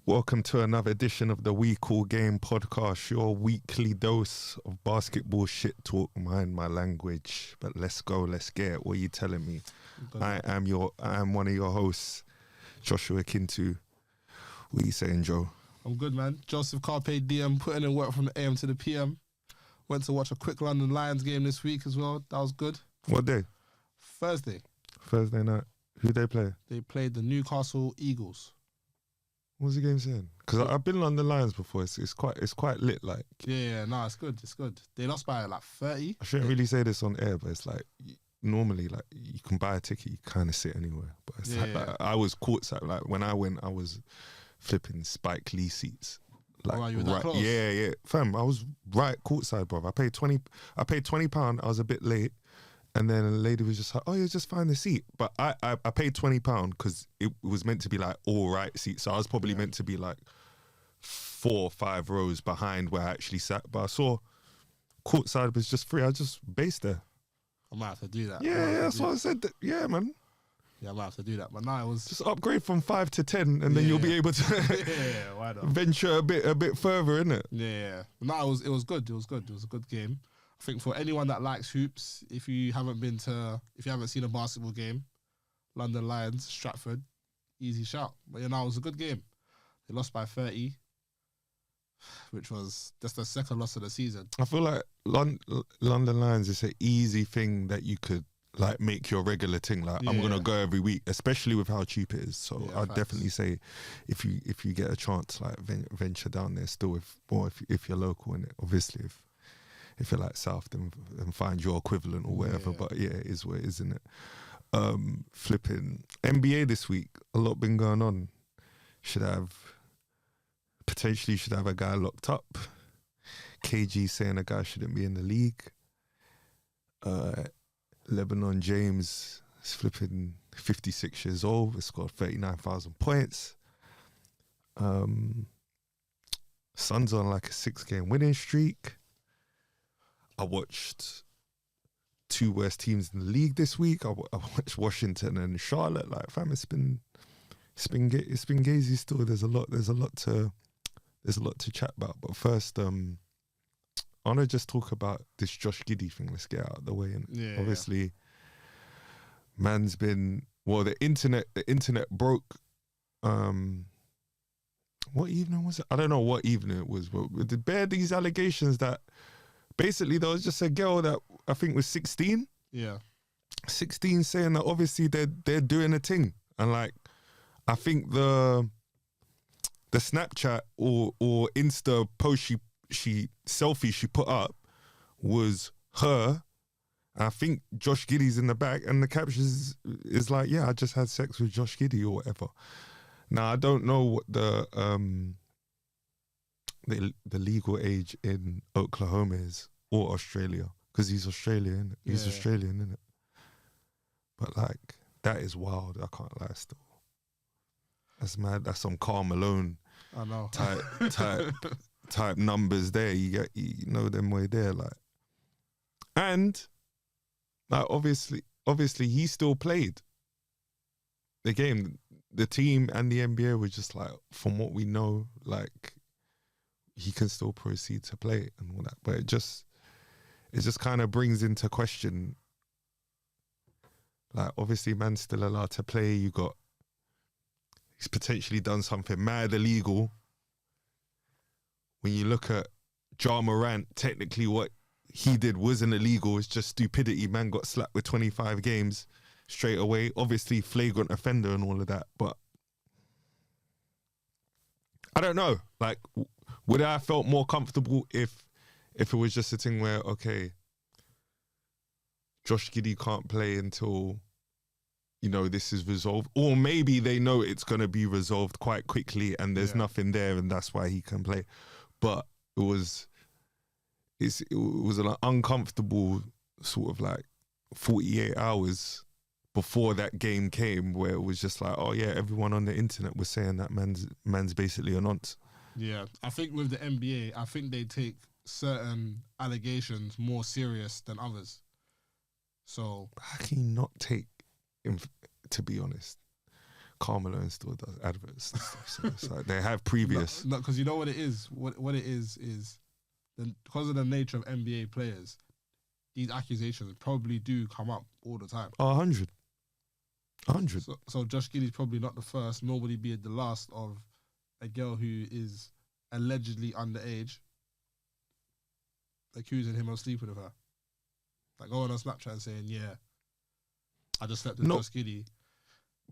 Welcome to another edition of the We Call Game podcast, your weekly dose of basketball shit talk. Mind my language, but let's go, let's get it. What are you telling me? I am one of your hosts, Joshua Kintu. What are you saying, Joe? I'm good, man. Joseph Carpe Diem, putting in work from the AM to the PM. Went to watch a quick London Lions game this week as well. That was good. What day? Thursday night. Who they play? They played the Newcastle Eagles. What was the game saying? Because I've been on the Lions before. It's quite lit. Like No, it's good. It's good. They lost by like 30. I shouldn't really say this on air, but it's like normally, like you can buy a ticket, you kind of sit anywhere. But it's like I was courtside. Like when I went, I was flipping Spike Lee seats. Like you were that close? Yeah, fam. I was right courtside, bro. I paid £20. I was a bit late. And then a lady was just like, "Oh, you just find the seat." But I paid £20 because it was meant to be like all right seats. So I was probably meant to be like 4 or 5 rows behind where I actually sat. But I saw courtside was just free. I just based there. I might have to do that. Yeah, that's what I said. Yeah, man. Yeah, I might have to do that. But now it was just upgrade from 5 to 10, and then you'll be able to why not? venture a bit further, innit? Yeah. No, it was good. It was good. It was a good game. I think for anyone that likes hoops, if you haven't seen a basketball game, London Lions, Stratford, easy shout. But it was a good game. They lost by 30, which was just the second loss of the season. I feel like London Lions is an easy thing that you could like make your regular thing. Like I'm gonna go every week, especially with how cheap it is. So I'd definitely say if you get a chance, like venture down there still. If you're local, and obviously if you're like South, then find your equivalent or whatever. Yeah. But yeah, it is what it is, isn't it? Flipping NBA this week, a lot been going on. Potentially should have a guy locked up. KG saying a guy shouldn't be in the league. Lebanon James is flipping 56 years old. He scored 39,000 points. Suns on like a 6-game winning streak. I watched 2 worst teams in the league this week. I watched Washington and Charlotte. Like, fam, it's been gazy still. There's a lot to chat about. But first, I want to just talk about this Josh Giddey thing. Let's get out of the way. And obviously, man's been the internet broke. What evening was it? I don't know what evening it was, but they bear these allegations that. Basically, there was just a girl that I think was 16. Yeah. 16 saying that obviously they're doing a thing. And like, I think the Snapchat or Insta post she selfie she put up was her. I think Josh Giddey's in the back, and the caption is like, "Yeah, I just had sex with Josh Giddey" or whatever. Now I don't know what the legal age in Oklahoma is or Australia, because he's Australian. He's Australian, isn't it? But like, that is wild. I can't lie. Still, that's mad. That's some Karl Malone. I know. type numbers there. You know them way there. Like, and like obviously he still played the game. The team and the NBA were just like, from what we know, like, he can still proceed to play and all that. But it just kind of brings into question, like, obviously man's still allowed to play. He's potentially done something mad illegal. When you look at Ja Morant, technically what he did wasn't illegal. It's just stupidity. Man got slapped with 25 games straight away. Obviously flagrant offender and all of that. But I don't know. Like, would I have felt more comfortable if it was just a thing where, okay, Josh Giddey can't play until, this is resolved? Or maybe they know it's going to be resolved quite quickly and there's nothing there and that's why he can play. But it was an uncomfortable sort of like 48 hours before that game came where it was just like, oh yeah, everyone on the internet was saying that man's basically a nonce. Yeah, I think with the NBA, I think they take certain allegations more serious than others. So how can you not take him, to be honest? Carmelo still does adverts and stuff. So it's like they have previous. No, because you know what it is. What it is because of the nature of NBA players, these accusations probably do come up all the time. 100. 100. So Josh Giddey's probably not the first, nor would he be the last of a girl who is allegedly underage accusing him of sleeping with her. Like going on Snapchat and saying, yeah, I just slept with Josh Giddey.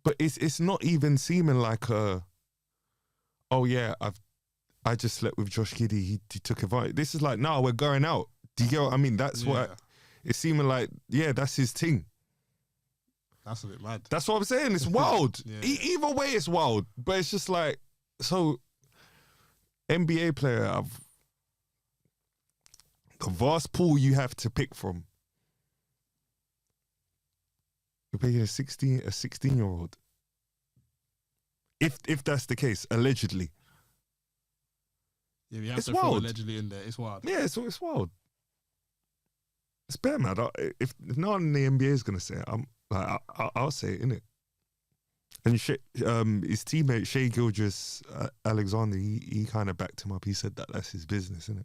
But it's not even seeming like oh yeah, I just slept with Josh Giddey, he took advantage. This is like, no, we're going out. Do you get what I mean? That's what it's seeming like, yeah, that's his thing. That's a bit mad. That's what I'm saying. It's wild. Yeah. Either way, it's wild. But it's just like, so NBA player, the vast pool you have to pick from. You're picking a 16-year-old. If that's the case, allegedly. Yeah, we have it's to wild. throw allegedly in there. It's wild. Yeah, it's wild. It's bare mad. If no one in the NBA is gonna say it, I'll say it, innit? And his teammate Shai Gilgeous-Alexander, he kind of backed him up. He said that's his business, innit?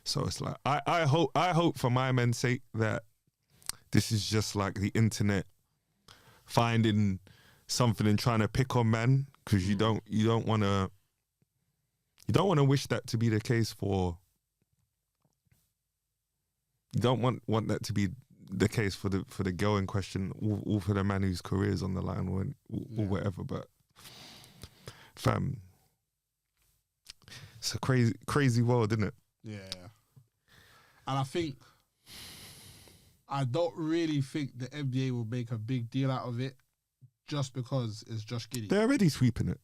So it's like I hope for my men's sake that this is just like the internet finding something and trying to pick on man, because you don't want to wish that to be the case for. You don't want that to be the case for the girl in question, or for the man whose career is on the line, or whatever. But fam, it's a crazy world, isn't it? Yeah. And I don't really think the NBA will make a big deal out of it just because it's Josh Giddey. They're already sweeping it.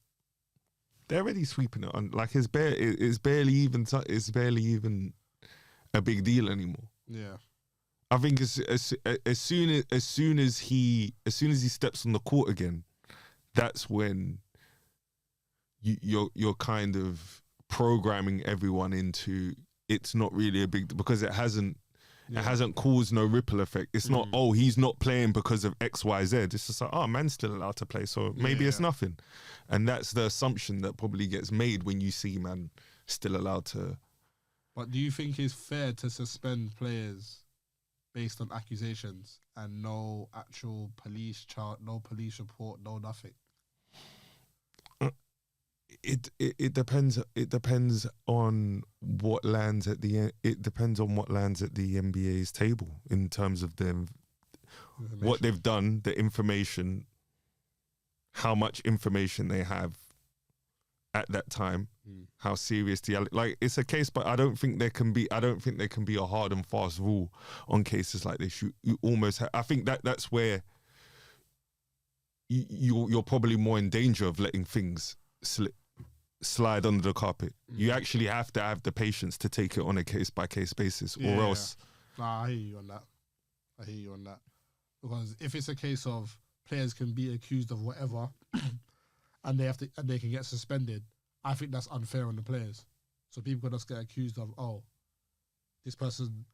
On like it's barely even a big deal anymore. Yeah. I think as soon as he steps on the court again, that's when you're kind of programming everyone into it's not really a big deal, because it hasn't caused no ripple effect. It's not, oh, he's not playing because of X, Y, Z. It's just like, oh, man's still allowed to play, so maybe it's nothing. And that's the assumption that probably gets made when you see man still allowed to. But do you think it's fair to suspend players based on accusations and no actual police chart, no police report, no nothing? It depends. It depends on what lands at the. It depends on what lands at the NBA's table in terms of what they've done, the information, how much information they have at that time, how serious it's a case. But I don't think there can be a hard and fast rule on cases like this. You almost. I think that's where you're probably more in danger of letting things slide under the carpet. You actually have to have the patience to take it on a case-by-case basis, or else. Nah, I hear you on that. Because if it's a case of players can be accused of whatever, and they can get suspended, I think that's unfair on the players. So people can just get accused of, oh, this person,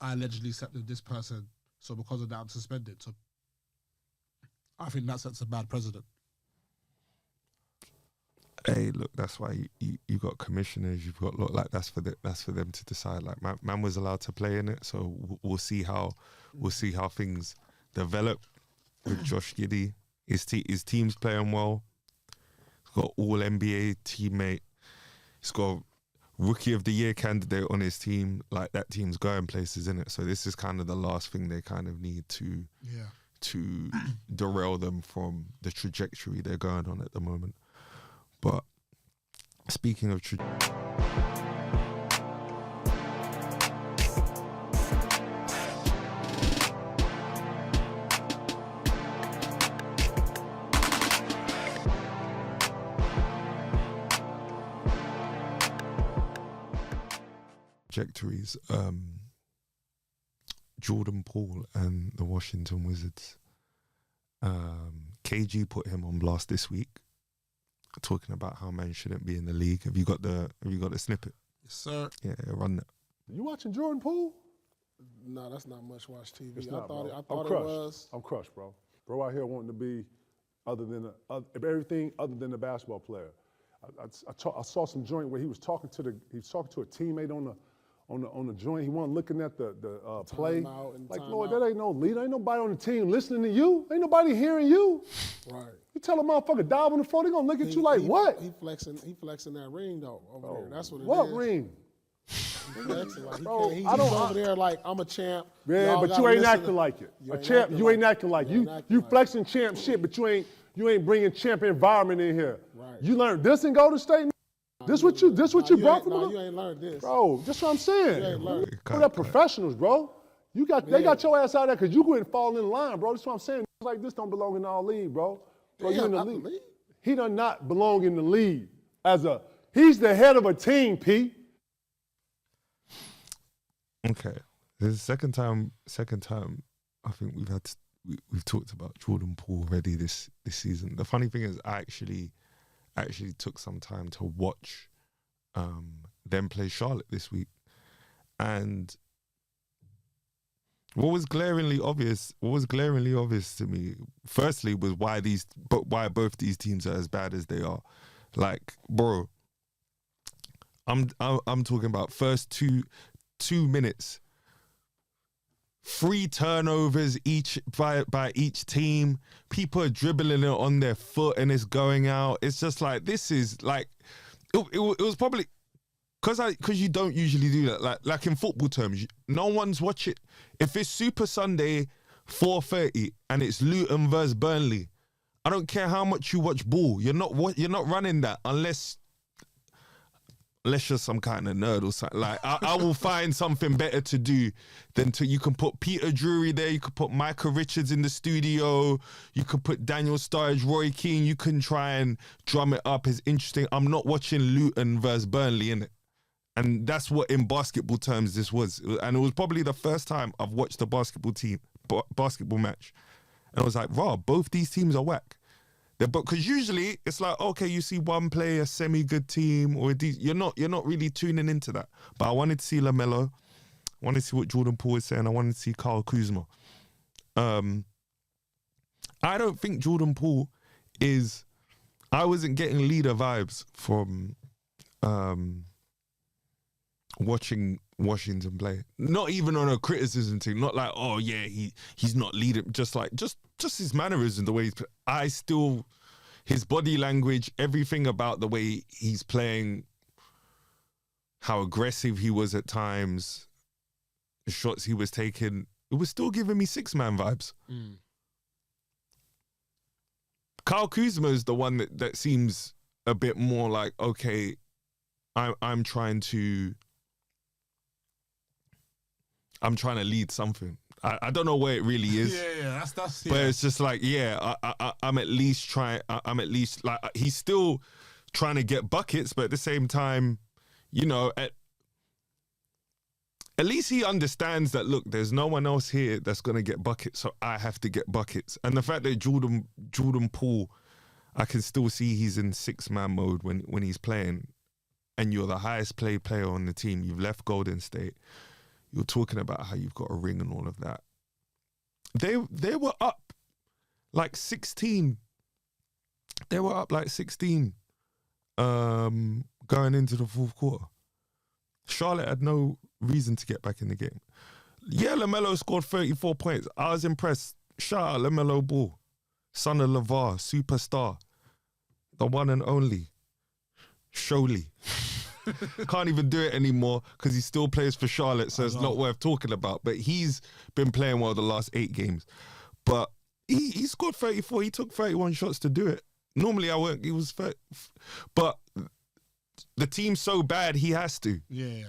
I allegedly slept with this person, so because of that I'm suspended. So I think that sets a bad precedent. Hey, look, that's why you got commissioners. You've got like that's for them to decide. Like man was allowed to play in it, so we'll see how things develop with Josh Giddey. His team's playing well. He's got all NBA teammate. He's got Rookie of the Year candidate on his team. Like that team's going places, in it. So this is kind of the last thing they kind of need to derail them from the trajectory they're going on at the moment. But speaking of trajectories, Jordan Poole and the Washington Wizards, KG put him on blast this week, talking about how men shouldn't be in the league. Have you got the snippet? Yes, sir. Yeah, run that. You watching Jordan Poole? No, that's not much watch TV. It's I not, thought bro. it was. I'm crushed, bro. Bro out here wanting to be everything other than the basketball player. I saw some joint where he was talking to a teammate on the joint. He wasn't looking at the play. Like, Lord, that ain't no leader. Ain't nobody on the team listening to you. Ain't nobody hearing you. Right. You tell a motherfucker dive on the floor, they gonna look at you like what? He flexing that ring though over there. That's what it is. What ring? He flexing like Bro, he's over there like I'm a champ. Yeah, but you ain't acting like it. A champ, you ain't acting like it. You flexing champ shit, but you ain't bringing champ environment in here. Right. You learned this in Golden State. This what you brought from them? You ain't learned this. Bro, that's what I'm saying. You ain't learned. They're professionals, bro. They got your ass out there because you couldn't fall in line, bro. That's what I'm saying. Like this don't belong in our league, bro. Bro, you in the league. He does not belong in the league he's the head of a team, P. Okay. This is the second time I think we've talked about Jordan Poole already this season. The funny thing is I actually took some time to watch them play Charlotte this week. And what was glaringly obvious to me, firstly, was why both these teams are as bad as they are. Like, bro, I'm talking about first two minutes, 3 turnovers each by each team. People are dribbling it on their foot and it's going out. It's just like, this is like, it was probably because you don't usually do that. Like in football terms, no one's watching. If it's Super Sunday 4:30 and it's Luton versus Burnley, I don't care how much you watch ball. You're not running that unless you're some kind of nerd or something. Like I will find something better to do than you can put Peter Drury there, you could put Micah Richards in the studio, you could put Daniel Sturridge, Roy Keane, you can try and drum it up as interesting. I'm not watching Luton versus Burnley, innit? And that's what in basketball terms this was. And it was probably the first time I've watched a basketball match. And I was like, raw, both these teams are whack. Because usually it's like, okay, you see one play, a semi-good team, or you're not really tuning into that. But I wanted to see LaMelo. I wanted to see what Jordan Poole is saying. I wanted to see Kyle Kuzma. I don't think Jordan Poole is... I wasn't getting leader vibes from watching Washington play. Not even on a criticism thing. Not like, oh yeah, he's not leading. Just his mannerism, the way he's... I still... His body language, everything about the way he's playing, how aggressive he was at times, the shots he was taking, it was still giving me 6-man vibes. Mm. Kyle Kuzma is the one that seems a bit more like, okay, I'm trying to lead something. I don't know where it really is. Yeah, that's. But it's just like, yeah, I'm at least trying. I'm at least like he's still trying to get buckets, but at the same time, you know, at least he understands that. Look, there's no one else here that's gonna get buckets, so I have to get buckets. And the fact that Jordan Poole, I can still see he's in 6-man mode when he's playing, and you're the highest player on the team. You've left Golden State. You're talking about how you've got a ring and all of that. They were up like 16. They were up like 16 going into the fourth quarter. Charlotte had no reason to get back in the game. Yeah, LaMelo scored 34 points. I was impressed. Shout out LaMelo Ball. Son of LeVar, superstar. The one and only. Surely. Can't even do it anymore because he still plays for Charlotte, so it's not worth talking about. But he's been playing well the last 8 games. But he scored 34. He took 31 shots to do it. Normally I won't. He was 30, but the team's so bad he has to. Yeah.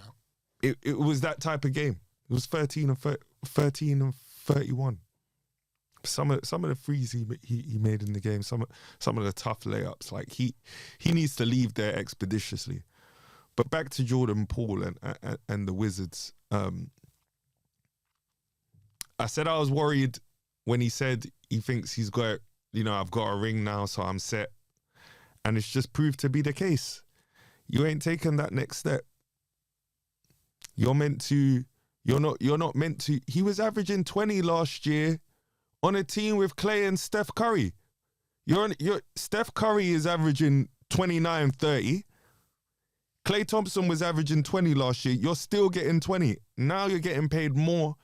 It was that type of game. It was 13 and 31. Some of the threes he made in the game, some of the tough layups. Like he needs to leave there expeditiously. But back to Jordan Poole and the Wizards. I said I was worried when he said he thinks he's got, I've got a ring now, so I'm set. And it's just proved to be the case. You ain't taken that next step. You're not meant to. He was averaging 20 last year on a team with Clay and Steph Curry. Steph Curry is averaging 29, 30. Klay Thompson was averaging 20 last year. You're still getting 20. Now you're getting paid more.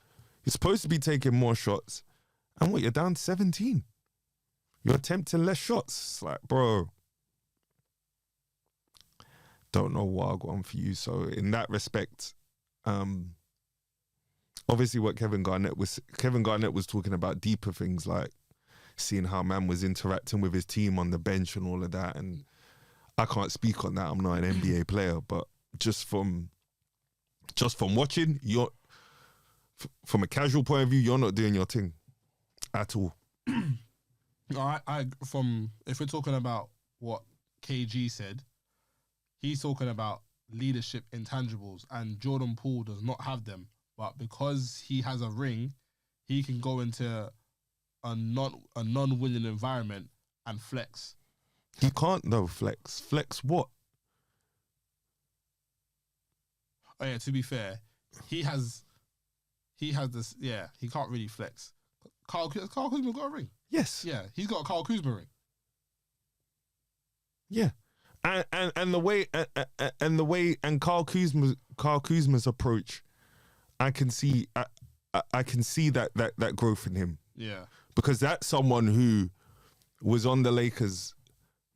You're supposed to be taking more shots. And what, you're down 17. You're attempting less shots. It's like, bro, don't know what I've got on for you. So in that respect, obviously what Kevin Garnett was talking about deeper things, like seeing how man was interacting with his team on the bench and all of that. And I can't speak on that. I'm not an NBA player, but just from watching, from a casual point of view, you're not doing your thing at all. If we're talking about what KG said, he's talking about leadership intangibles, and Jordan Poole does not have them. But because he has a ring, he can go into a non-winning environment and flex. He can't though flex. Flex what? Oh yeah, to be fair, he has this. Yeah, he can't really flex. Kyle Kuzma got a ring. Yes. Yeah, he's got a Kyle Kuzma ring. Yeah, and the way Kyle Kuzma's approach, I can see that growth in him. Yeah, because that's someone who was on the Lakers,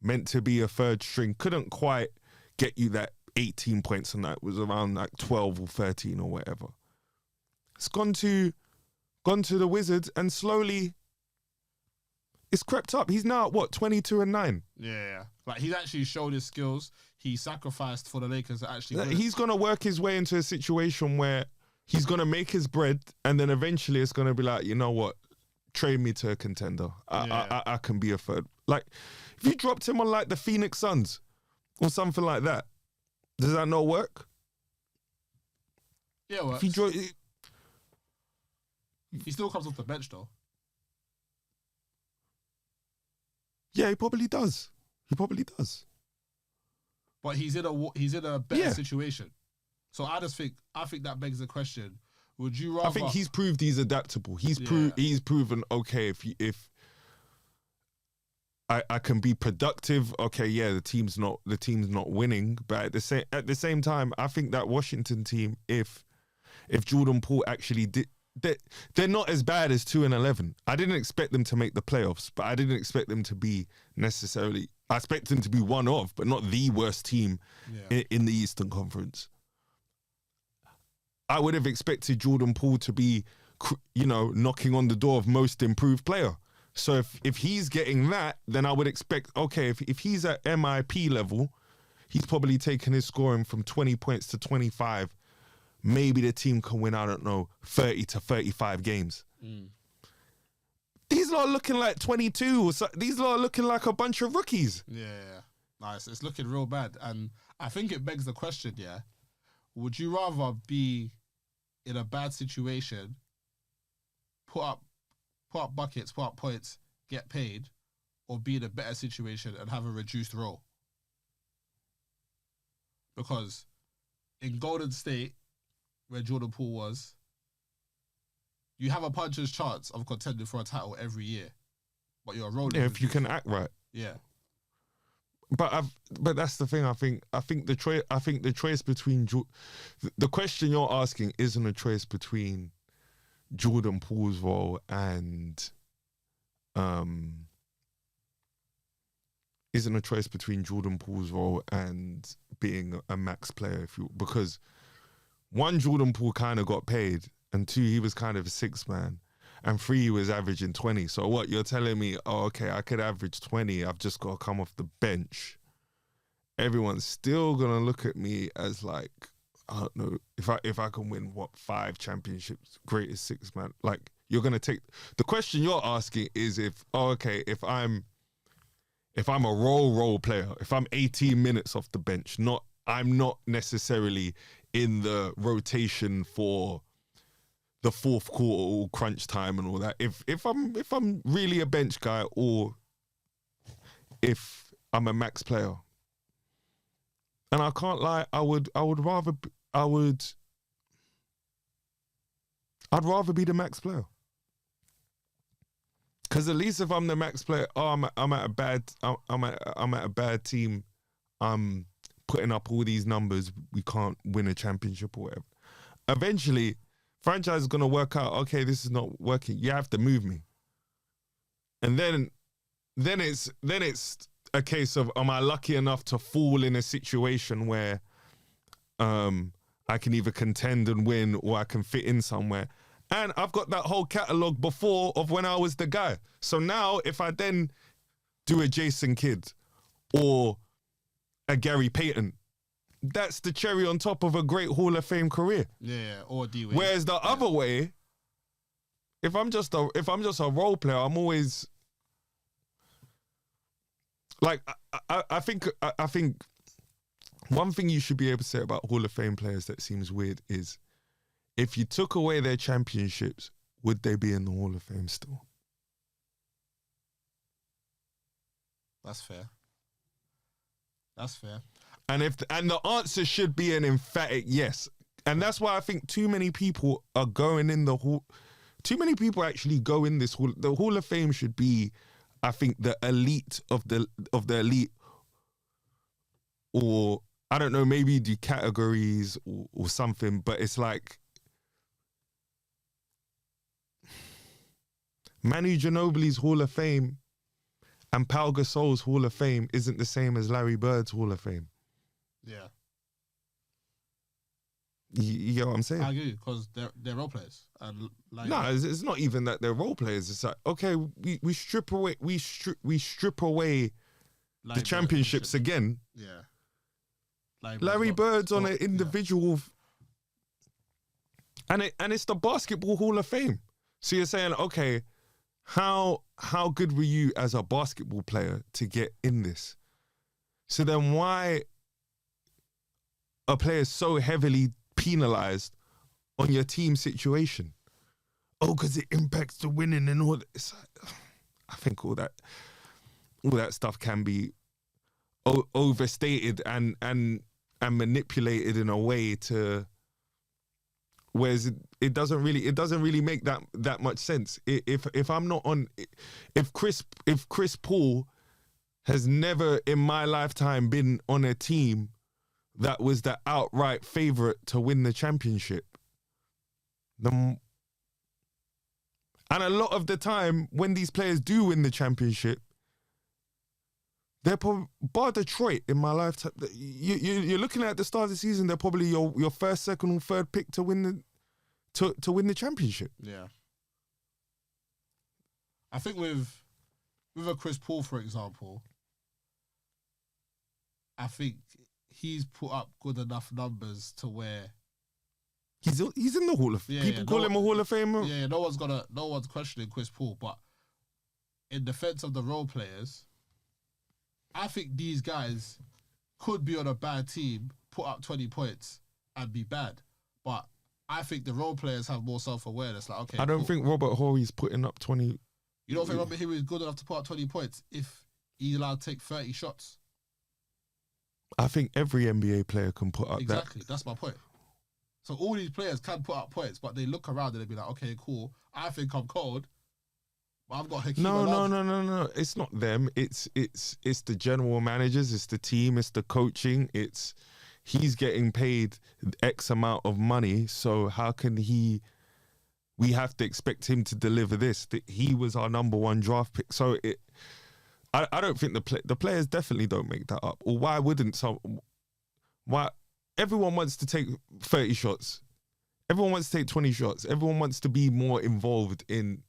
meant to be a third string, couldn't quite get you that 18 points, and that was around like 12 or 13 or whatever. It's gone to the Wizards, and slowly it's crept up. He's now at what, 22-9? Yeah. Like, he's actually showed his skills. He sacrificed for the Lakers to actually win. He's gonna work his way into a situation where he's gonna make his bread, and then eventually it's gonna be like, you know what, trade me to a contender. I can be a third. Like, if you dropped him on like the Phoenix Suns or something like that, does that not work? Yeah, well, he still comes off the bench though. Yeah, he probably does. But he's in a better situation. So I think that begs the question: would you rather? I think he's proved he's adaptable. He's proven, okay, if I can be productive. Okay, yeah, the team's not winning, but at the same time, I think that Washington team, if Jordan Poole actually did, they're not as bad as 2-11. I didn't expect them to make the playoffs, but I didn't expect them to be necessarily. I expect them to be one of, but not the worst team in the Eastern Conference. I would have expected Jordan Poole to be, knocking on the door of most improved player. So if he's getting that, then I would expect, okay, if he's at MIP level, he's probably taking his scoring from 20 points to 25. Maybe the team can win, I don't know, 30 to 35 games. These lot are looking like 22. Or so, these lot are looking like a bunch of rookies. Yeah. Nice. It's looking real bad. And I think it begs the question, would you rather be in a bad situation, put up buckets, put up points, get paid, or be in a better situation and have a reduced role? Because in Golden State, where Jordan Poole was, you have a puncher's chance of contending for a title every year, but you're rolling. Yeah, if you can act right. Yeah. But that's the thing. I think the choice between the question you're asking isn't a choice between Jordan Poole's role and being a max player, because one, Jordan Poole kind of got paid, and two, he was kind of a sixth man, and three, he was averaging 20. So what, you're telling me, oh, okay, I could average 20, I've just got to come off the bench. Everyone's still going to look at me as like, I don't know, if I can win, 5 championships, greatest sixth man. Like, you're going to take, the question you're asking is if I'm a role player, if I'm 18 minutes off the bench, I'm not necessarily in the rotation for the fourth quarter or crunch time and all that. If I'm really a bench guy, or if I'm a max player. And I can't lie, I'd rather be the max player. Because at least if I'm the max player, I'm at a bad team. I'm putting up all these numbers. We can't win a championship or whatever. Eventually, franchise is gonna work out. Okay, this is not working. You have to move me. And then it's a case of, am I lucky enough to fall in a situation where I can either contend and win, or I can fit in somewhere. And I've got that whole catalogue before of when I was the guy. So now if I then do a Jason Kidd or a Gary Payton, that's the cherry on top of a great Hall of Fame career. Yeah, or D-Wade. Whereas the other way, if I'm just a role player, I'm always like, I think one thing you should be able to say about Hall of Fame players that seems weird is, if you took away their championships, would they be in the Hall of Fame still? That's fair. That's fair. And the answer should be an emphatic yes. And that's why I think too many people are going in the Hall. Too many people actually go in this Hall. The Hall of Fame should be, I think, the elite of the elite, or I don't know, maybe do categories or something. But it's like, Manu Ginobili's Hall of Fame and Pau Gasol's Hall of Fame isn't the same as Larry Bird's Hall of Fame. Yeah. You get what I'm saying? I agree, because they're role players. And like, No, it's not even that they're role players. It's like, okay, we strip away the championships again. Yeah. Larry Bird's on an individual, and it's the Basketball Hall of Fame. So you're saying, okay, how good were you as a basketball player to get in this? So then why are players so heavily penalized on your team situation? Oh, because it impacts the winning and all that. It's like, I think all that stuff can be overstated and manipulated in a way to, whereas it doesn't really make that much sense. If I'm not on, if Chris Paul has never in my lifetime been on a team that was the outright favorite to win the championship, and a lot of the time when these players do win the championship, they're probably, bar Detroit in my lifetime, you're looking at the start of the season, they're probably your first, second, or third pick to win the championship. Yeah. I think with a Chris Paul, for example, I think he's put up good enough numbers to where he's in the Hall of Fame. People call him a Hall of Famer. Yeah, no one's questioning Chris Paul, but in defense of the role players, I think these guys could be on a bad team, put up 20 points and be bad. But I think the role players have more self-awareness. Like, okay, I don't think Robert Horry's putting up 20. You don't think Robert Horry is good enough to put up 20 points if he's allowed to take 30 shots? I think every NBA player can put up that. Exactly, that's my point. So all these players can put up points, but they look around and they be like, okay, cool, I think I'm cold, but I've got Hakeem. No. It's not them. It's the general managers. It's the team. It's the coaching. He's getting paid X amount of money. So how can we have to expect him to deliver this? That he was our number one draft pick. So I don't think the players definitely don't make that up. Or why wouldn't why everyone wants to take 30 shots? Everyone wants to take 20 shots. Everyone wants to be more involved in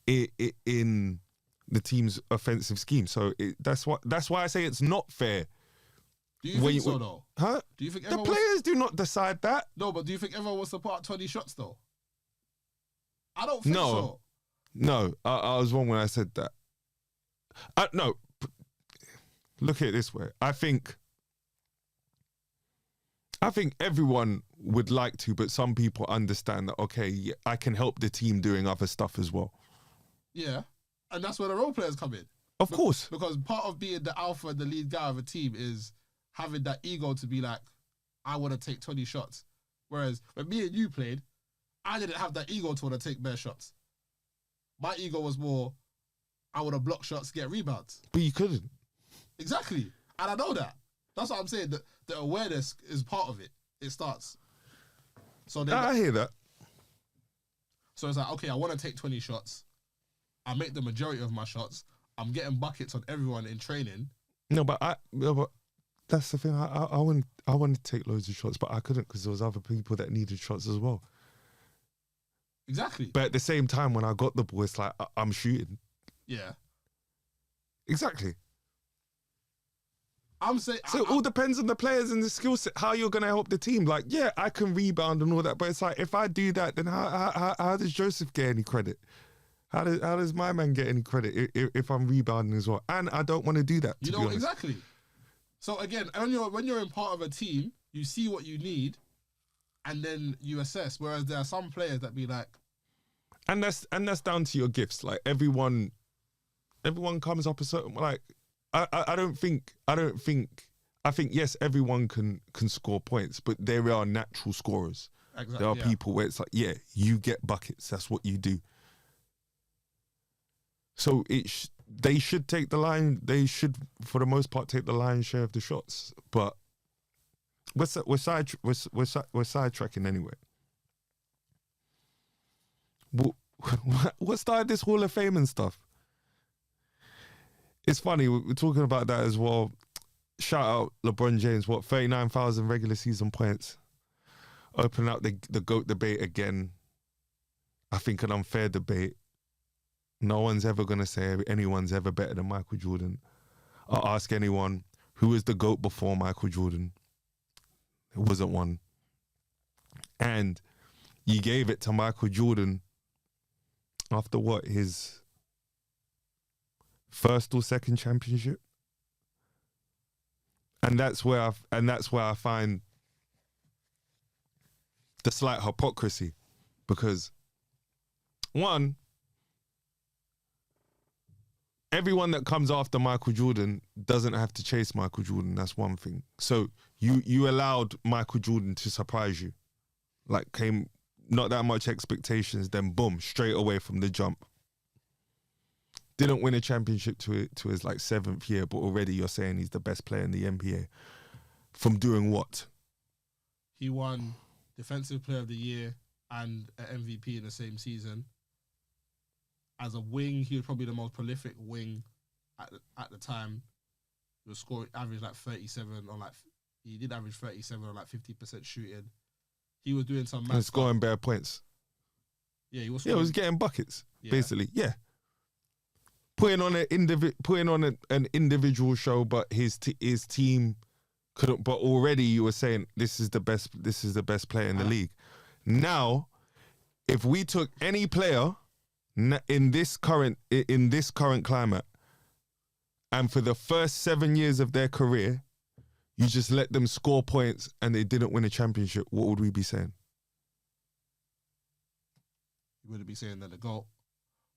the team's offensive scheme. So that's why I say it's not fair. Do you think so, though? Huh? Do you think the players do not decide that? No, but do you think everyone wants to put out 20 shots, though? I don't think so. No, I was wrong when I said that. No, look at it this way. I think everyone would like to, but some people understand that, okay, yeah, I can help the team doing other stuff as well. Yeah, and that's where the role players come in. Of course. Because part of being the alpha and the lead guy of a team is having that ego to be like, I want to take 20 shots. Whereas when me and you played, I didn't have that ego to want to take bare shots. My ego was more, I would have blocked shots, get rebounds. But you couldn't. Exactly. And I know that. That's what I'm saying. The awareness is part of it. It starts. So I hear that. So it's like, okay, I want to take 20 shots. I make the majority of my shots. I'm getting buckets on everyone in training. No, but that's the thing. I wanted to take loads of shots, but I couldn't because there was other people that needed shots as well. Exactly. But at the same time, when I got the ball, it's like I'm shooting. Yeah. Exactly. I'm saying... So it all depends on the players and the skill set, how you're going to help the team. Like, yeah, I can rebound and all that, but it's like, if I do that, then how does Joseph get any credit? How does my man get any credit if I'm rebounding as well? And I don't want to do that, to be honest. Exactly. So again, when you're in part of a team, you see what you need, and then you assess. Whereas there are some players that be like... And that's down to your gifts. Like, everyone comes up a certain... Like, I think yes, everyone can score points, but there are natural scorers. Exactly, there are people where it's like, yeah, you get buckets. That's what you do. So they should take the line. They should, for the most part, take the lion's share of the shots. But we're sidetracking anyway. What started this Hall of Fame and stuff? It's funny, we're talking about that as well. Shout out LeBron James, 39,000 regular season points. Open up the GOAT debate again. I think an unfair debate. No one's ever going to say anyone's ever better than Michael Jordan. I'll ask anyone, who was the GOAT before Michael Jordan? It wasn't one. And you gave it to Michael Jordan after what, his first or second championship? And that's where I find the slight hypocrisy, because one, everyone that comes after Michael Jordan doesn't have to chase Michael Jordan. That's one thing. So you allowed Michael Jordan to surprise you, like came not that much expectations, then boom, straight away from the jump. Didn't win a championship to his like 7th year, but already you're saying he's the best player in the NBA. From doing what? He won Defensive Player of the Year and an MVP in the same season. As a wing, he was probably the most prolific wing at the time. He was scoring average like 37 on he did average 37 on like 50% shooting. He was doing some and scoring bare points. Yeah, he was. Yeah, he was getting buckets basically. Yeah. Putting on an individual show, but his team couldn't. But already you were saying this is the best player in the league. Now, if we took any player in this current climate, and for the first 7 years of their career, you just let them score points and they didn't win a championship, what would we be saying? You wouldn't be saying that the GOAT.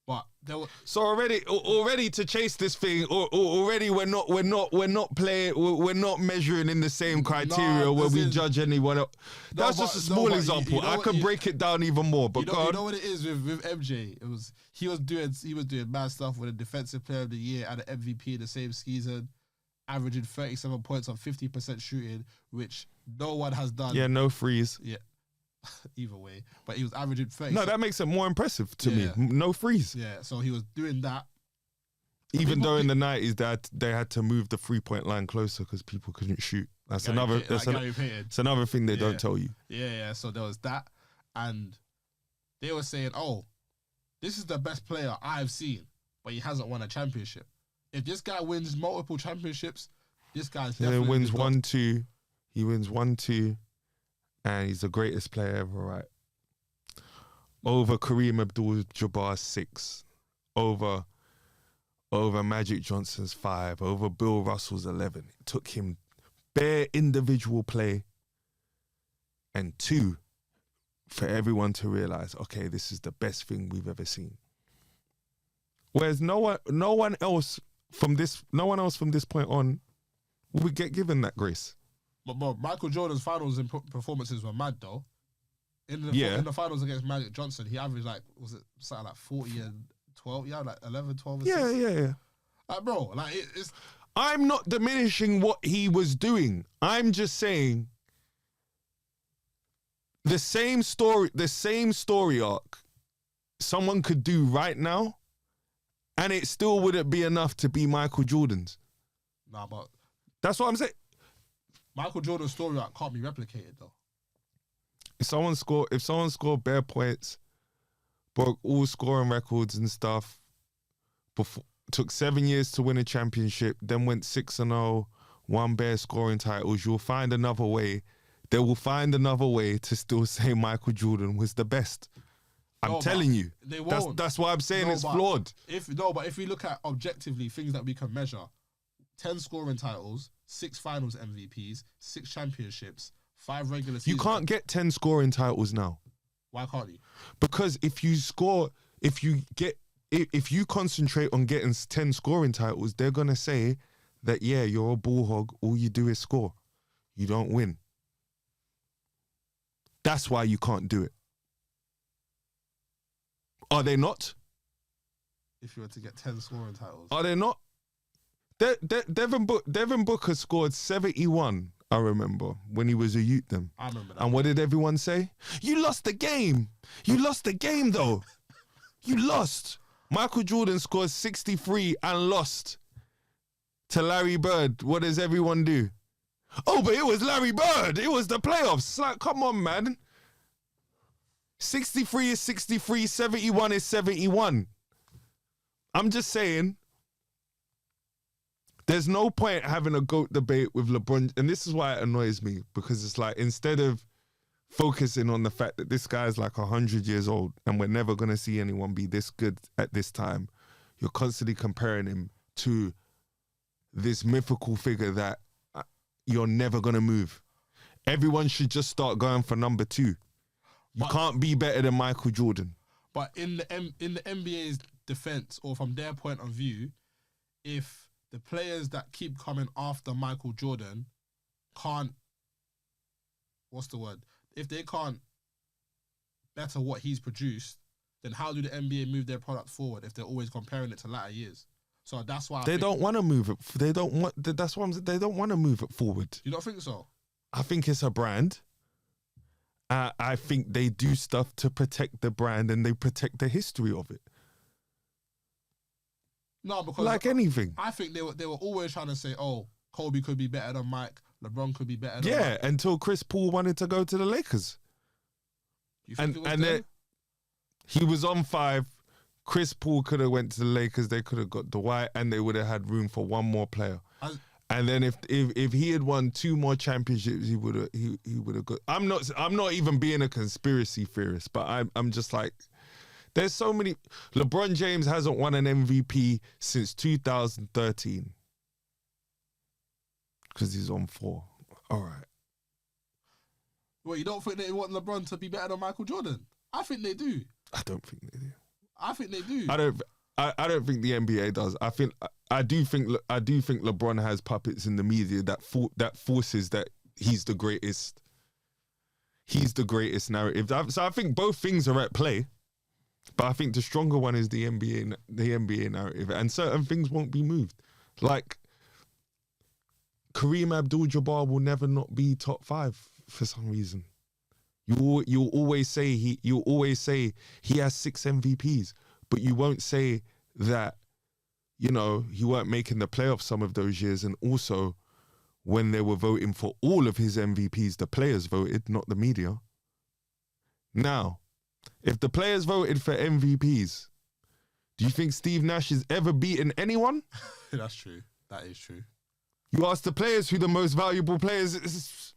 But there were... So already to chase this thing, already we're not measuring in the same criteria where we judge anyone else. That's just a small example. I could break it down even more. But you know what it is with MJ? He was doing mad stuff with a Defensive Player of the Year and an MVP in the same season, averaging 37 points on 50% shooting, which no one has done. Yeah, no threes. Yeah. Either way, but he was averaging 30. No, that makes it more impressive to me. No freeze. Yeah, so he was doing that. Even though in the 90s they had to move the 3-point line closer because people couldn't shoot. That's another thing they don't tell you. Yeah. So there was that, and they were saying, "Oh, this is the best player I've seen, but he hasn't won a championship. If this guy wins multiple championships, this guy's definitely he wins 1-2. He wins 1-2." And he's the greatest player ever, right? Over Kareem Abdul-Jabbar's 6, over Magic Johnson's 5, over Bill Russell's 11. It took him bare individual play and 2 for everyone to realize, okay, this is the best thing we've ever seen. Whereas no one else from this point on will get given that grace. But Michael Jordan's finals performances were mad though. In the finals against Magic Johnson, he averaged something like 40 and 12, yeah, like 11, 12 Yeah, assists. yeah. Like, bro, like, it's... I'm not diminishing what he was doing. I'm just saying the same story arc someone could do right now, and it still wouldn't be enough to be Michael Jordan's. Nah, but That's what I'm saying. Michael Jordan's story arc can't be replicated, though. If someone scored bare points, broke all scoring records and stuff, took 7 years to win a championship, then went 6-0, won bare scoring titles, you'll find another way. They will find another way to still say Michael Jordan was the best. I'm telling you. They won't. That's why I'm saying it's flawed. But if we look at objectively things that we can measure, 10 scoring titles, 6 finals MVPs, 6 championships, 5 regular season. You can't get 10 scoring titles now. Why can't you? Because if you concentrate on getting 10 scoring titles, they're going to say that, yeah, you're a ball hog. All you do is score. You don't win. That's why you can't do it. Are they not? If you were to get 10 scoring titles. Are they not? Devin Booker scored 71, I remember, when he was a youth then. I remember that. And what did everyone say? You lost the game. You lost the game, though. You lost. Michael Jordan scored 63 and lost to Larry Bird. What does everyone do? Oh, but it was Larry Bird. It was the playoffs. Like, come on, man. 63 is 63. 71 is 71. I'm just saying, there's no point having a GOAT debate with LeBron. And this is why it annoys me, because it's like, instead of focusing on the fact that this guy's like 100 years old and we're never going to see anyone be this good at this time, you're constantly comparing him to this mythical figure that you're never going to move. Everyone should just start going for number 2. You can't be better than Michael Jordan. But in the NBA's defense, or from their point of view, if the players that keep coming after Michael Jordan can't, if they can't better what he's produced, then how do the NBA move their product forward if they're always comparing it to latter years? So that's why they don't want to move it. They don't want. That's why they don't want to move it forward. You don't think so? I think it's a brand. I think they do stuff to protect the brand and they protect the history of it. No, because like anything. I think they were always trying to say, oh, Kobe could be better than Mike, LeBron could be better than Mike. Until Chris Paul wanted to go to the Lakers. You think it was them? He was on 5. Chris Paul could have went to the Lakers. They could have got Dwight, and they would have had room for one more player. And then if he had won 2 more championships, he would have got. I'm not even being a conspiracy theorist, but I'm just like, there's so many. LeBron James hasn't won an MVP since 2013 because he's on 4. All right. Well, you don't think they want LeBron to be better than Michael Jordan? I think they do. I don't think they do. I think they do. I don't think the NBA does. I do think LeBron has puppets in the media that forces that he's the greatest. He's the greatest narrative. So I think both things are at play, but I think the stronger one is the NBA narrative, and certain things won't be moved. Like Kareem Abdul-Jabbar will never not be top 5 for some reason. You'll always say he has 6 MVPs. But you won't say that, he weren't making the playoffs some of those years. And also, when they were voting for all of his MVPs, the players voted, not the media. Now, if the players voted for MVPs, do you think Steve Nash has ever beaten anyone? That's true. That is true. You ask the players who the most valuable players is.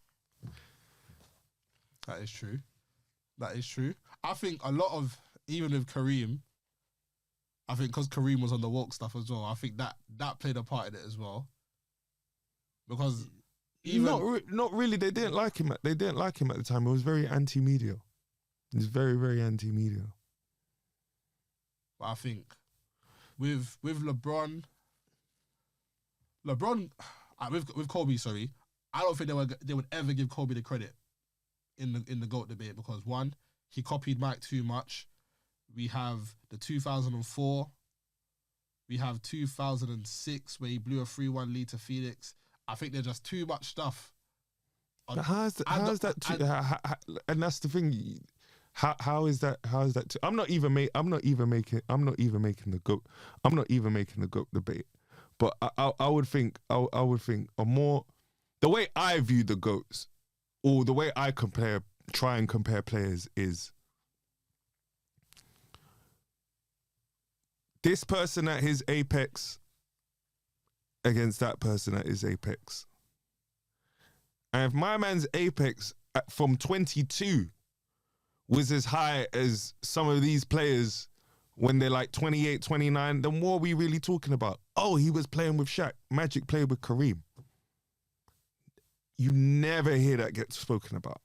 That is true. That is true. I think a lot of, even with Kareem, I think because Kareem was on the woke stuff as well, I think that played a part in it as well. Because even not really, they didn't like him. They didn't like him at the time. It was very anti-media. It was very, very anti-media. But I think with LeBron, with Kobe, sorry, I don't think they would ever give Kobe the credit in the GOAT debate, because 1, he copied Mike too much. We have the 2004. We have 2006 where he blew a 3-1 lead to Phoenix. I think there's just too much stuff. How's that? And that's the thing. How is that? I'm not even making the GOAT. I'm not even making the GOAT debate. But I would think a more, the way I view the GOATs, or the way I try and compare players is this person at his apex against that person at his apex. And if my man's apex from 22 was as high as some of these players when they're like 28, 29, then what are we really talking about? Oh, he was playing with Shaq. Magic played with Kareem. You never hear that get spoken about.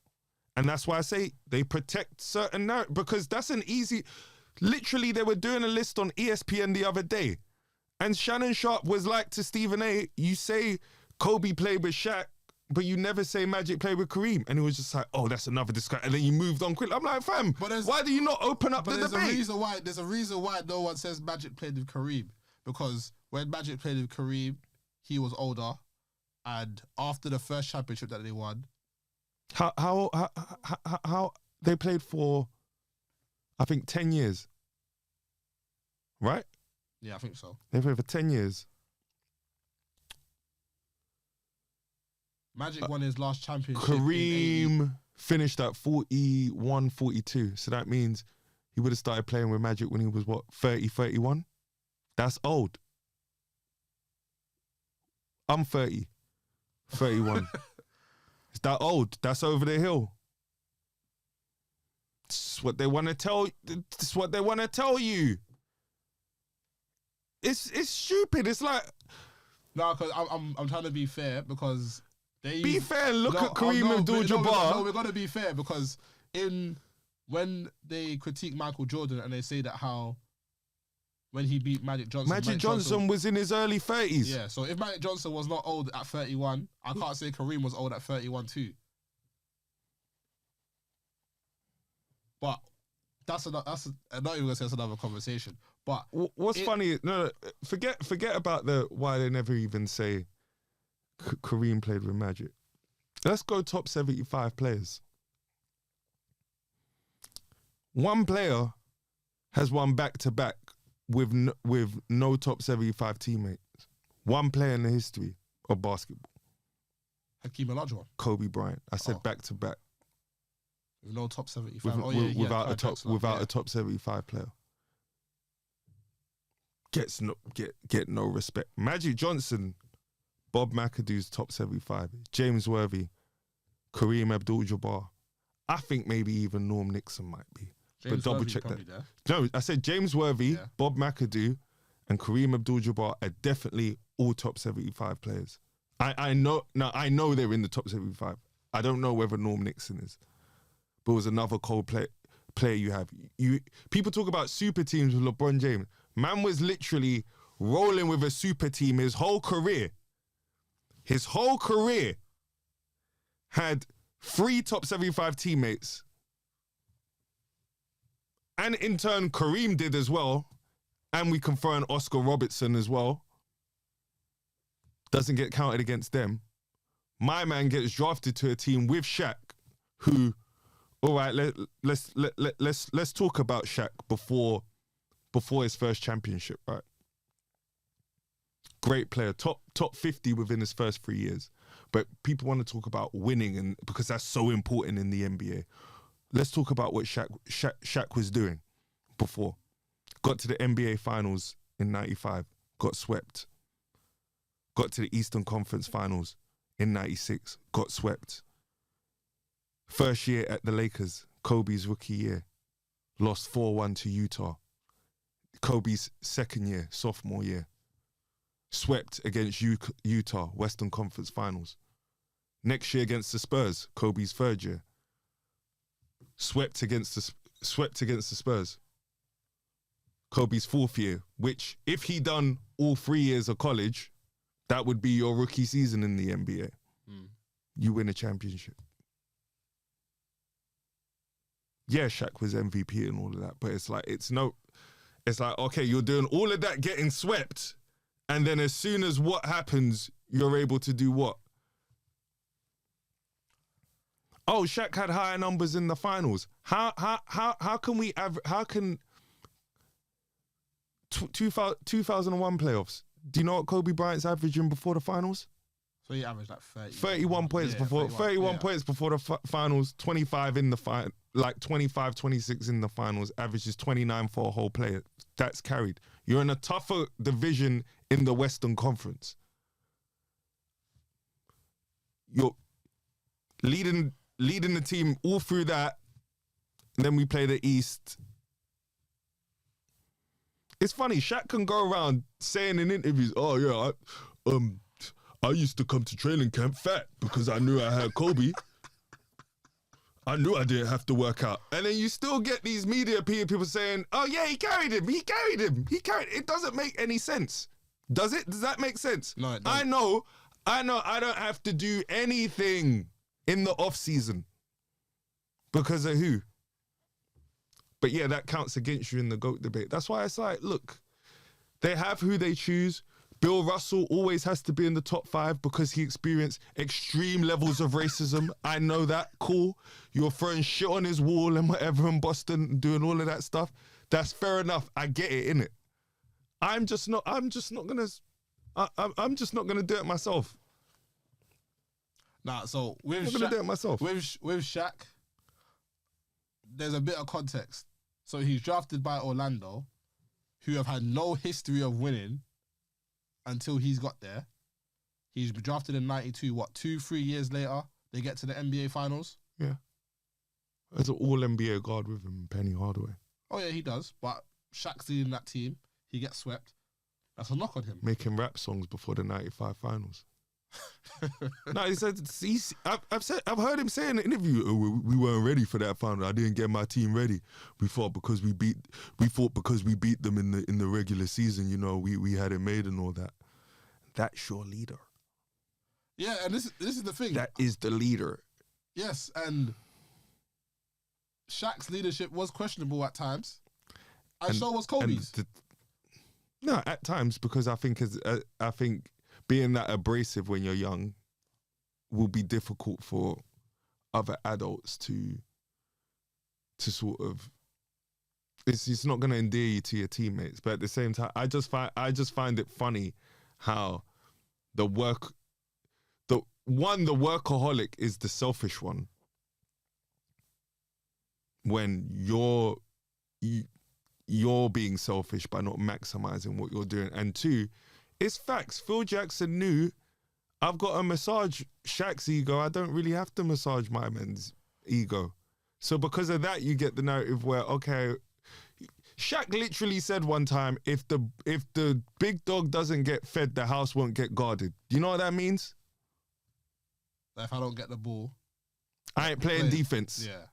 And that's why I say they protect certain narratives, because that's an easy... Literally, they were doing a list on ESPN the other day. And Shannon Sharp was like to Stephen A, you say Kobe played with Shaq, but you never say Magic played with Kareem. And it was just like, oh, that's another discussion. And then you moved on quickly. I'm like, fam, why do you not open up the debate? There's a reason why no one says Magic played with Kareem. Because when Magic played with Kareem, he was older. And after the first championship that they won... How they played for, I think, 10 years. Right? Yeah, I think so. They played for 10 years. Magic won his last championship. Kareem finished at 41, 42. So that means he would have started playing with Magic when he was, 30, 31? That's old. I'm 30, 31. It's that old. That's over the hill. It's what they want to tell. It's what they want to tell you. It's stupid. It's like, no, because I'm trying to be fair, because they be fair and look at Kareem Abdul-Jabbar. No, we're gonna be fair, because when they critique Michael Jordan and they say that how when he beat Magic Johnson, Magic Johnson was in his early 30s. Yeah, so if Magic Johnson was not old at 31, I can't say Kareem was old at 31 too. But that's not even gonna say that's another conversation. But what's funny? No, forget about why they never even say Kareem played with Magic. Let's go top 75 players. One player has won back-to-back with no top 75 teammates. One player in the history of basketball. Hakeem Olajuwon. Kobe Bryant. I said back-to-back. With no top 75. Without a top 75 player. Get no respect. Magic Johnson, Bob McAdoo's top 75. James Worthy, Kareem Abdul-Jabbar. I think maybe even Norm Nixon might be. But double check that. No, I said James Worthy, Bob McAdoo, and Kareem Abdul-Jabbar are definitely all top 75 players. I know they're in the top 75. I don't know whether Norm Nixon is. But it was another cold player you have. People talk about super teams with LeBron James. Man was literally rolling with a super team his whole career. His whole career had 3 top 75 teammates. And in turn, Kareem did as well. And we can throw in Oscar Robertson as well. Doesn't get counted against them. My man gets drafted to a team with Shaq, who, all right, let's talk about Shaq before his first championship, right? Great player, top 50 within his first 3 years. But people want to talk about winning, and because that's so important in the NBA. Let's talk about what Shaq was doing before. Got to the NBA Finals in 95, got swept. Got to the Eastern Conference Finals in 96, got swept. First year at the Lakers, Kobe's rookie year, lost 4-1 to Utah. Kobe's second year, sophomore year, swept against Utah, Western Conference Finals. Next year against the Spurs, Kobe's third year, swept against the Spurs. Kobe's fourth year, which if he done all 3 years of college, that would be your rookie season in the NBA. You win a championship. yeah, Shaq was MVP and all of that, but it's like, okay, you're doing all of that getting swept, and then as soon as what happens, you're able to do what? Oh, Shaq had higher numbers in the finals. How can we how can 2001 playoffs? Do you know what Kobe Bryant's averaging before the finals? So he averaged like 31 points before 31 points before the finals, 25 in the 25, 26 in the finals, averages 29 for a whole player. That's carried. You're in a tougher division in the Western Conference. You're leading the team all through that, and then we play the East. It's funny, Shaq can go around saying in interviews, oh yeah, I used to come to training camp fat because I knew I had Kobe. I knew I didn't have to work out. And then you still get these media people saying, oh yeah, he carried him. It doesn't make any sense. Does it? Does that make sense? No, it doesn't. I know I don't have to do anything in the off season because of who? But yeah, that counts against you in the GOAT debate. That's why it's like, look, they have who they choose. Bill Russell always has to be in the top 5 because he experienced extreme levels of racism. I know that. Cool. You're throwing shit on his wall and whatever in Boston, doing all of that stuff. That's fair enough. I get it, innit? I'm just not gonna do it myself. Nah, so with I'm gonna do it myself. With Shaq, there's a bit of context. So he's drafted by Orlando, who have had no history of winning until he's got there. He's drafted in 92, 2-3 years later, they get to the NBA Finals. Yeah. There's an all-NBA guard with him, Penny Hardaway. Oh yeah, he does. But Shaq's leading that team. He gets swept. That's a knock on him. Making rap songs before the 95 finals. No, he said I've heard him say in an interview, oh, we weren't ready for that final. I didn't get my team ready. We thought because we beat them in the regular season, you know, we had it made and all that. That's your leader. Yeah, and this is the thing. That is the leader. Yes, and Shaq's leadership was questionable at times. And so was Kobe's. No, at times, because I think being that abrasive when you're young will be difficult for other adults to sort of. It's not going to endear you to your teammates, but at the same time, I just find it funny how the workaholic is the selfish one. When you're being selfish by not maximizing what you're doing, and 2, it's facts. Phil Jackson knew, I've got to massage Shaq's ego. I don't really have to massage my man's ego. So because of that, you get the narrative where, okay, Shaq literally said one time, if the big dog doesn't get fed, the house won't get guarded. Do you know what that means? If I don't get the ball, I ain't playing defense. Yeah.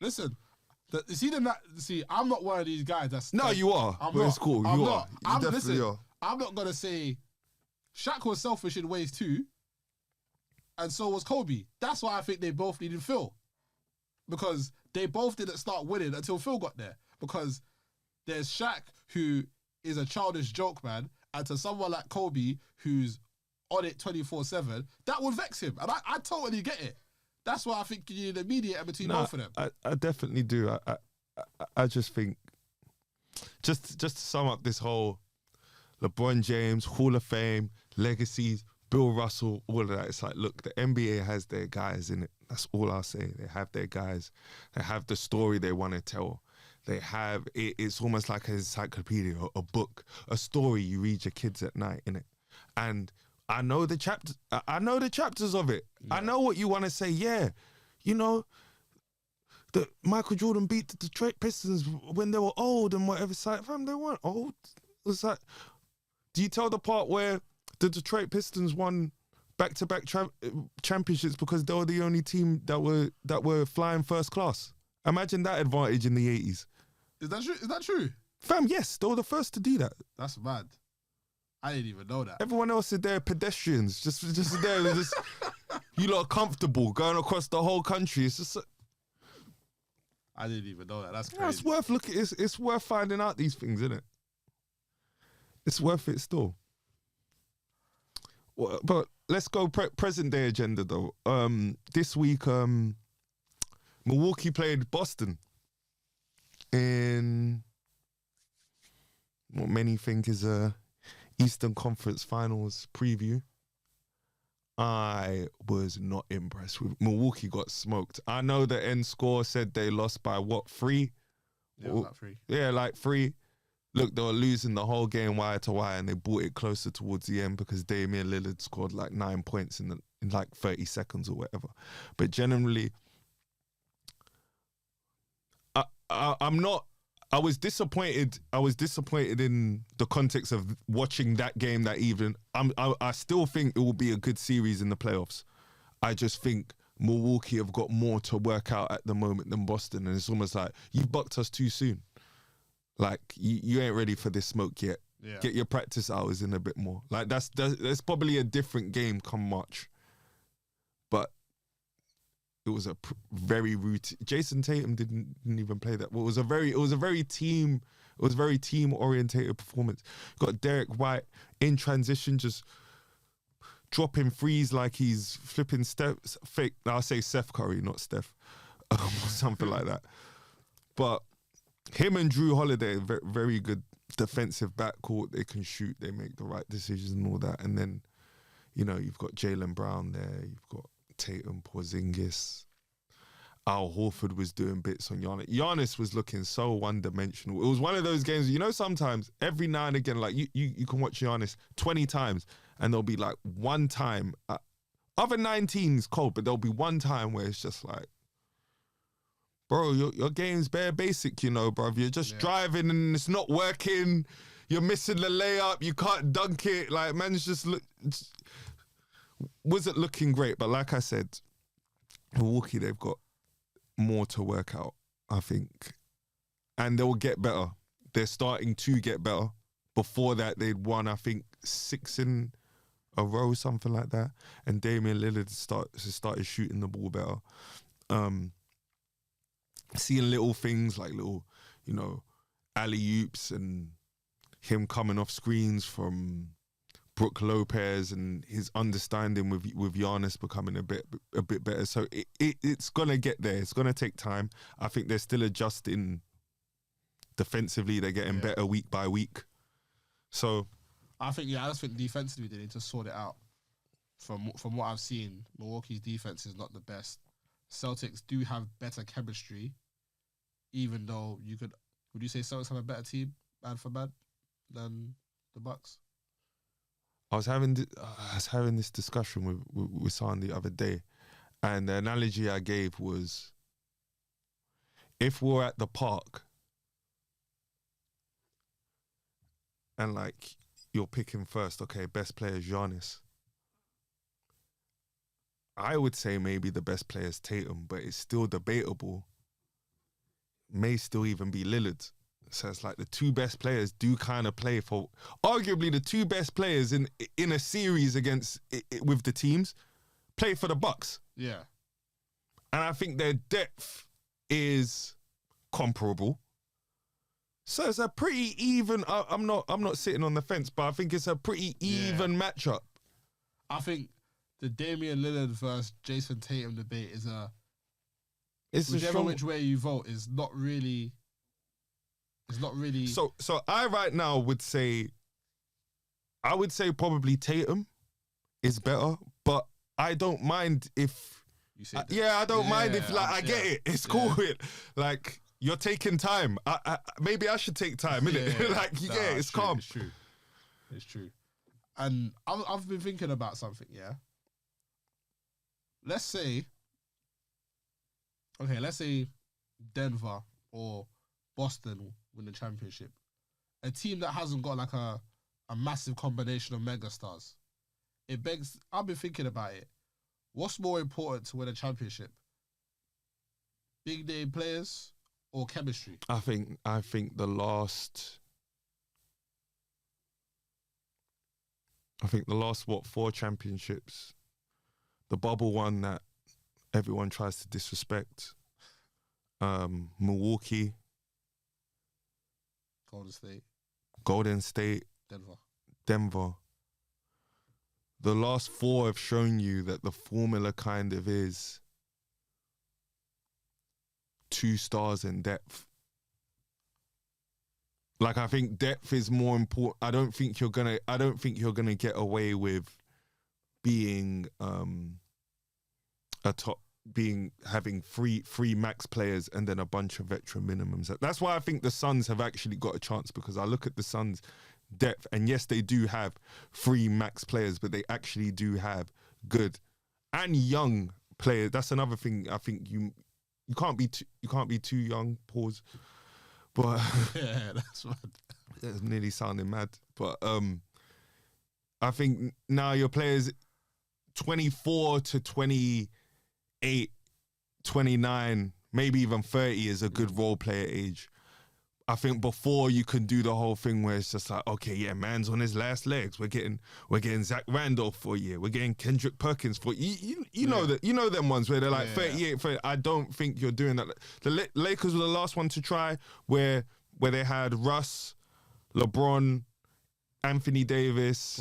Listen, I'm not one of these guys that's... No, you are. But it's cool. You are. You definitely are. I'm not going to say Shaq was selfish in ways too, and so was Kobe. That's why I think they both needed Phil. Because they both didn't start winning until Phil got there. Because there's Shaq, who is a childish joke, man, and to someone like Kobe, who's on it 24/7, that would vex him. And I totally get it. That's why I think you need a mediator between both of them. I definitely do. I just think, just to sum up this whole LeBron James, Hall of Fame, legacies, Bill Russell, all of that. It's like, look, the NBA has their guys in it. That's all I'll say. They have their guys. They have the story they want to tell. They have, it's almost like an encyclopedia, a book, a story you read your kids at night, innit? And I know the chapters of it. Yeah. I know what you want to say. Yeah, you know, that Michael Jordan beat the Detroit Pistons when they were old and whatever. It's like, fam, they weren't old. It's like, do you tell the part where the Detroit Pistons won back-to-back championships because they were the only team that were flying first class? Imagine that advantage in the 80s. Is that true? Fam, yes, they were the first to do that. That's mad. I didn't even know that. Everyone else is there, pedestrians, just there, just you lot are comfortable going across the whole country. It's just, I didn't even know that. That's crazy. That's worth looking. It's worth finding out these things, isn't it? It's worth it still. Well, but let's go present day agenda though. This week, Milwaukee played Boston in what many think is a Eastern Conference Finals preview. I was not impressed with Milwaukee. Got smoked. I know the end score said they lost by what, 3? Yeah, it was like 3. Yeah, like 3. Look, they were losing the whole game wire to wire, and they brought it closer towards the end because Damian Lillard scored like 9 points in like 30 seconds or whatever. But generally, I'm not. I was disappointed. I was disappointed in the context of watching that game that evening. I still think it will be a good series in the playoffs. I just think Milwaukee have got more to work out at the moment than Boston, and it's almost like you bucked us too soon. Like you ain't ready for this smoke yet. Yeah. Get your practice hours in a bit more. Like that's probably a different game come March, but it was a very routine. Jason Tatum didn't even play that. Well, it was a very team orientated performance. Got Derek White in transition, just dropping threes like he's flipping fake. I'll say Seth Curry, not Steph, or something like that. But him and Drew Holiday, very good defensive backcourt. They can shoot. They make the right decisions and all that. And then, you've got Jaylen Brown there. You've got Tatum, Porzingis. Al Horford was doing bits on Giannis. Giannis was looking so one-dimensional. It was one of those games, sometimes every now and again, like you can watch Giannis 20 times and there'll be like one time, other 19 is cold, but there'll be one time where it's just like, bro, your game's bare basic, bruv. You're just driving and it's not working. You're missing the layup. You can't dunk it. Like, man's just wasn't looking great. But like I said, Milwaukee, they've got more to work out, I think. And they'll get better. They're starting to get better. Before that, they'd won, I think, 6 in a row, something like that. And Damian Lillard started shooting the ball better. Seeing little things like little, alley-oops and him coming off screens from Brook Lopez and his understanding with Giannis becoming a bit better. So it's going to get there. It's going to take time. I think they're still adjusting defensively. They're getting better week by week. So I just think defensively they need to sort it out. From what I've seen, Milwaukee's defense is not the best. Celtics do have better chemistry, even though would you say Celtics have a better team, bad for bad, than the Bucks? I was having this discussion with someone the other day, and the analogy I gave was, if we're at the park and like you're picking first, okay, best player is Giannis. I would say maybe the best player is Tatum, but it's still debatable. May still even be Lillard. So it's like the two best players do kind of play for, arguably the two best players in a series with the teams play for the Bucks. Yeah. And I think their depth is comparable. So it's a pretty even, I'm not sitting on the fence, but I think it's a pretty even matchup. I think the Damian Lillard versus Jason Tatum debate is which way you vote is not really. It's not really. So I right now would say probably Tatum is better, but I don't mind if. You say I don't mind if I get it. It's cool. Like, you're taking time. Maybe I should take time, innit? It's true, calm. It's true. And I've been thinking about something, Let's say Denver or Boston win the championship. A team that hasn't got like a massive combination of megastars. I've been thinking about it. What's more important to win a championship? Big name players or chemistry? I think the last 4 championships, the bubble one that everyone tries to disrespect, Milwaukee, Golden State, Denver. The last 4 have shown you that the formula kind of is 2 stars in depth. Like, I think depth is more important. I don't think you're gonna get away with being having three max players and then a bunch of veteran minimums. That's why I think the Suns have actually got a chance, because I look at the Suns' depth, and yes, they do have 3 max players, but they actually do have good and young players. That's another thing. I think you can't be too young. Pause. But yeah, that's mad. It's nearly sounding mad. But I think now your players 24 to 28, 29, maybe even 30 is a good role player age. I think before you can do the whole thing where it's just like, okay, yeah, man's on his last legs. We're getting Zach Randolph for a year. We're getting Kendrick Perkins for you know that, you know them ones where they're like 38. 30. I don't think you're doing that. The Lakers were the last one to try where they had Russ, LeBron, Anthony Davis,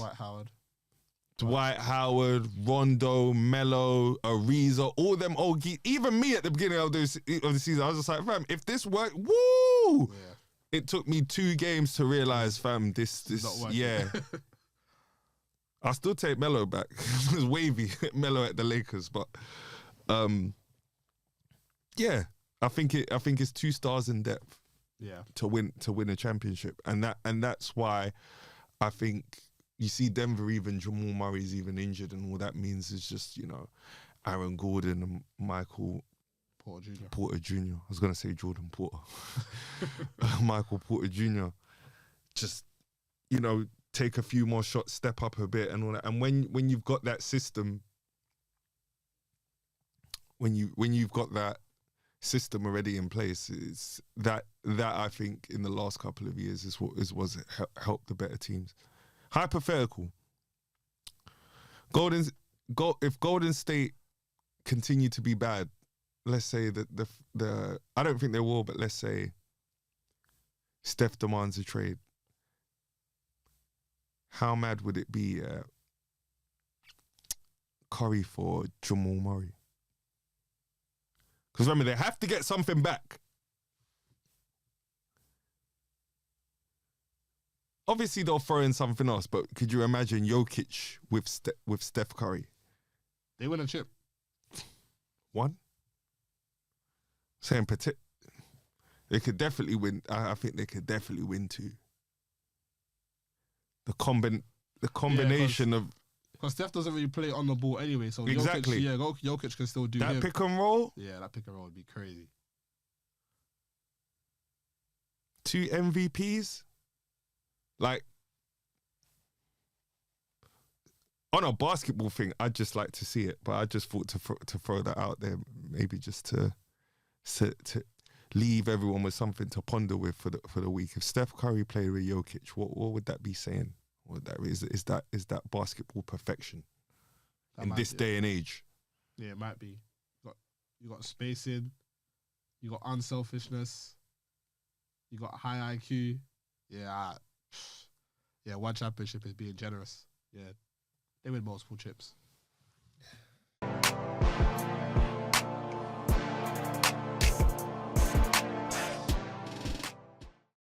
Dwight Howard, Rondo, Melo, Ariza, all them old geeks. Even me at the beginning of the season, I was just like, fam, if this worked, woo! Yeah. It took me 2 games to realize, fam, this yeah. I'll still take Melo back. It was wavy, Melo at the Lakers, but yeah, I think it's 2 stars in depth. Yeah. To win a championship, and that's why I think. You see Denver, even Jamal Murray's even injured, and all that means is just, you know, Aaron Gordon and Michael Porter Jr. I was going to say Jordan Porter. Michael Porter Jr. Just, you know, take a few more shots, step up a bit and all that. And when you've got that system, when you've got that system already in place, it's that I think in the last couple of years is what helped the better teams. Hypothetical. If Golden State continue to be bad, let's say that the I don't think they will, but let's say Steph demands a trade. How mad would it be Curry for Jamal Murray? Because remember, they have to get something back. Obviously, they'll throw in something else, but could you imagine Jokic with Steph Curry? They win a chip. 1? Saying they could definitely win. I think they could definitely win 2. The combination of... Because Steph doesn't really play on the ball anyway, so exactly. Jokic can still do that pick and roll. Yeah, that pick and roll would be crazy. 2 MVPs. Like, on a basketball thing, I'd just like to see it, but I just thought to throw that out there, maybe just to leave everyone with something to ponder with for the week. If Steph Curry played with Jokic, what would that be saying? What that is that basketball perfection in this day and age? Yeah, it might be. You got spacing, you got unselfishness, you got high IQ. Yeah, 1 championship is being generous. Yeah, they win multiple chips.